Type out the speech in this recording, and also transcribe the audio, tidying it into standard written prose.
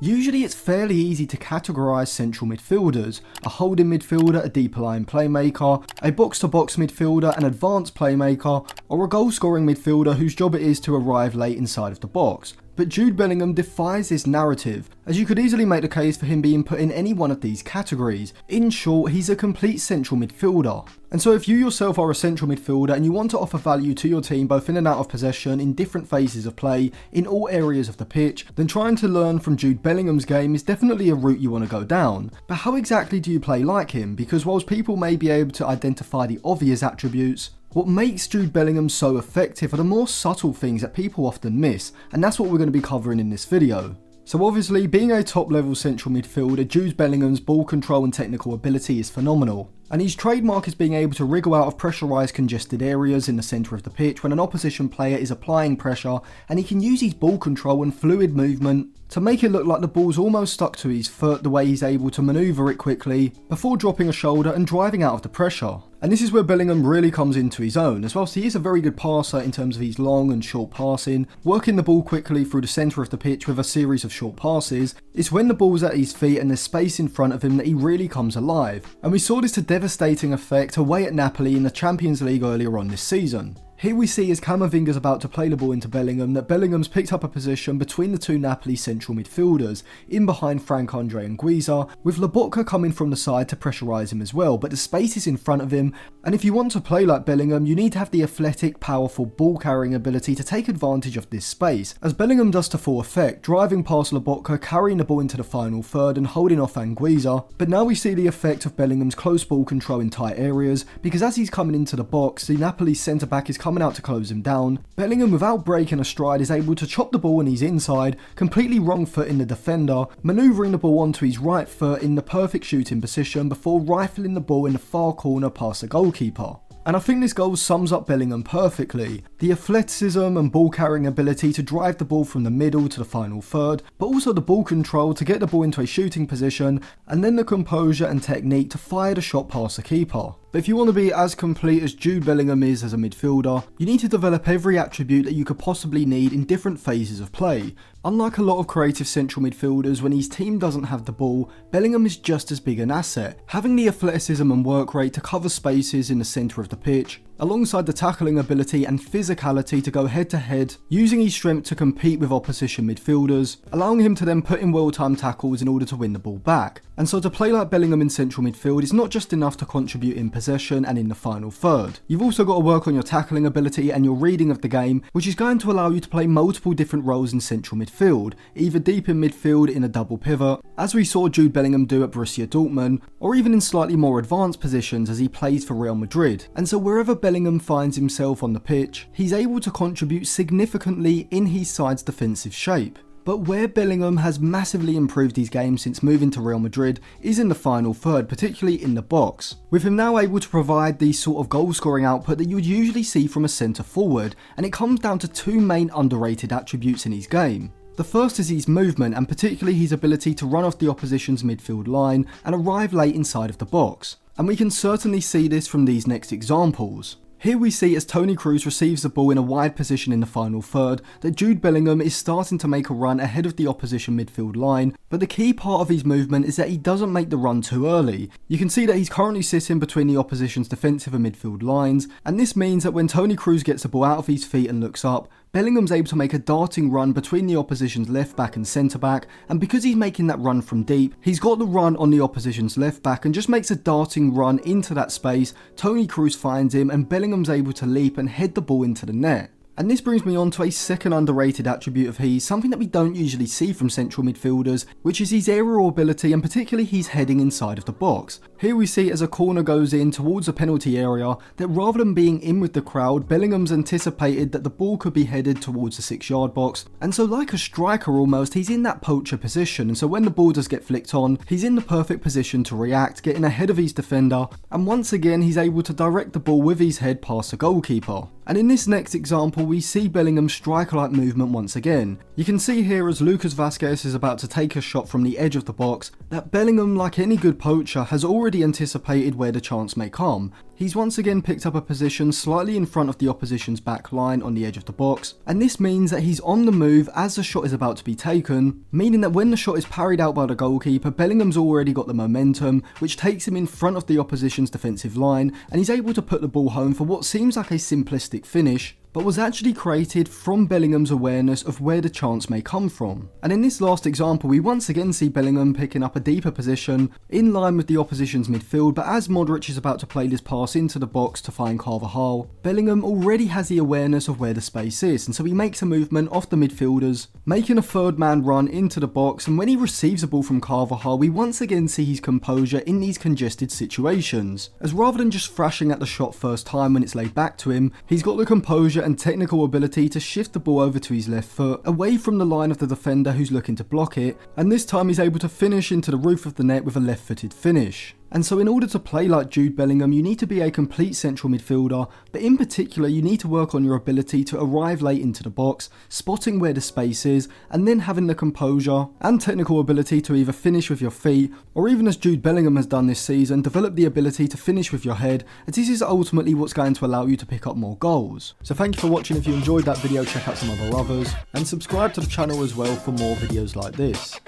Usually it's fairly easy to categorise central midfielders: a holding midfielder, a deeper line playmaker, a box-to-box midfielder, an advanced playmaker, or a goal-scoring midfielder whose job it is to arrive late inside of the box. But Jude Bellingham defies this narrative, as you could easily make the case for him being put in any one of these categories. In short, he's a complete central midfielder. And so if you yourself are a central midfielder and you want to offer value to your team both in and out of possession, in different phases of play, in all areas of the pitch, then trying to learn from Jude Bellingham's game is definitely a route you want to go down. But how exactly do you play like him? Because whilst people may be able to identify the obvious attributes, what makes Jude Bellingham so effective are the more subtle things that people often miss, and that's what we're going to be covering in this video. So obviously, being a top level central midfielder, Jude Bellingham's ball control and technical ability is phenomenal. And his trademark is being able to wriggle out of pressurised congested areas in the centre of the pitch when an opposition player is applying pressure, and he can use his ball control and fluid movement to make it look like the ball's almost stuck to his foot, the way he's able to manoeuvre it quickly before dropping a shoulder and driving out of the pressure. And this is where Bellingham really comes into his own, as whilst he is a very good passer in terms of his long and short passing, working the ball quickly through the centre of the pitch with a series of short passes, it's when the ball's at his feet and there's space in front of him that he really comes alive. And we saw this to devastating effect away at Napoli in the Champions League earlier on this season. Here we see as Camavinga's about to play the ball into Bellingham that Bellingham's picked up a position between the two Napoli central midfielders, in behind Frank-Andre and Guiza, with Lobotka coming from the side to pressurise him as well, but the space is in front of him, and if you want to play like Bellingham, you need to have the athletic, powerful ball carrying ability to take advantage of this space, as Bellingham does to full effect, driving past Lobotka, carrying the ball into the final third and holding off Anguissa. But now we see the effect of Bellingham's close ball control in tight areas, because as he's coming into the box, the Napoli centre back is coming out to close him down. Bellingham, without breaking a stride, is able to chop the ball when he's inside, completely wrong footing the defender, manoeuvring the ball onto his right foot in the perfect shooting position before rifling the ball in the far corner past the goalkeeper. And I think this goal sums up Bellingham perfectly. The athleticism and ball carrying ability to drive the ball from the middle to the final third, but also the ball control to get the ball into a shooting position, and then the composure and technique to fire the shot past the keeper. But if you want to be as complete as Jude Bellingham is as a midfielder, you need to develop every attribute that you could possibly need in different phases of play. Unlike a lot of creative central midfielders, when his team doesn't have the ball, Bellingham is just as big an asset, having the athleticism and work rate to cover spaces in the centre of the pitch, alongside the tackling ability and physicality to go head to head, using his strength to compete with opposition midfielders, allowing him to then put in well-timed tackles in order to win the ball back. And so to play like Bellingham in central midfield is not just enough to contribute in possession and in the final third. You've also got to work on your tackling ability and your reading of the game, which is going to allow you to play multiple different roles in central midfield, either deep in midfield in a double pivot, as we saw Jude Bellingham do at Borussia Dortmund, or even in slightly more advanced positions as he plays for Real Madrid. And so wherever Bellingham finds himself on the pitch, he's able to contribute significantly in his side's defensive shape. But where Bellingham has massively improved his game since moving to Real Madrid is in the final third, particularly in the box, with him now able to provide the sort of goal scoring output that you would usually see from a centre forward, and it comes down to two main underrated attributes in his game. The first is his movement, and particularly his ability to run off the opposition's midfield line and arrive late inside of the box, and we can certainly see this from these next examples. Here we see as Toni Kroos receives the ball in a wide position in the final third that Jude Bellingham is starting to make a run ahead of the opposition midfield line, but the key part of his movement is that he doesn't make the run too early. You can see that he's currently sitting between the opposition's defensive and midfield lines, and this means that when Toni Kroos gets the ball out of his feet and looks up, Bellingham's able to make a darting run between the opposition's left back and centre back, and because he's making that run from deep, he's got the run on the opposition's left back and just makes a darting run into that space. Toni Kroos finds him and Bellingham's able to leap and head the ball into the net. And this brings me on to a second underrated attribute of his, something that we don't usually see from central midfielders, which is his aerial ability and particularly his heading inside of the box. Here we see as a corner goes in towards the penalty area that rather than being in with the crowd, Bellingham's anticipated that the ball could be headed towards the 6-yard box, and so like a striker almost, he's in that poacher position, and so when the ball does get flicked on, he's in the perfect position to react, getting ahead of his defender, and once again he's able to direct the ball with his head past the goalkeeper. And in this next example, we see Bellingham's striker-like movement once again. You can see here as Lucas Vazquez is about to take a shot from the edge of the box, that Bellingham, like any good poacher, has already already anticipated where the chance may come. He's once again picked up a position slightly in front of the opposition's back line on the edge of the box, and this means that he's on the move as the shot is about to be taken, meaning that when the shot is parried out by the goalkeeper, Bellingham's already got the momentum, which takes him in front of the opposition's defensive line, and he's able to put the ball home for what seems like a simplistic finish, but was actually created from Bellingham's awareness of where the chance may come from. And in this last example, we once again see Bellingham picking up a deeper position in line with the opposition's midfield, but as Modric is about to play this pass into the box to find Carvajal, Bellingham already has the awareness of where the space is, and so he makes a movement off the midfielders, making a third man run into the box, and when he receives a ball from Carvajal, we once again see his composure in these congested situations, as rather than just thrashing at the shot first time when it's laid back to him, he's got the composure and technical ability to shift the ball over to his left foot, away from the line of the defender who's looking to block it, and this time he's able to finish into the roof of the net with a left-footed finish. And so in order to play like Jude Bellingham, you need to be a complete central midfielder, but in particular you need to work on your ability to arrive late into the box, spotting where the space is, and then having the composure and technical ability to either finish with your feet, or even as Jude Bellingham has done this season, develop the ability to finish with your head, as this is ultimately what's going to allow you to pick up more goals. So thank you for watching. If you enjoyed that video, check out some other others, and subscribe to the channel as well for more videos like this.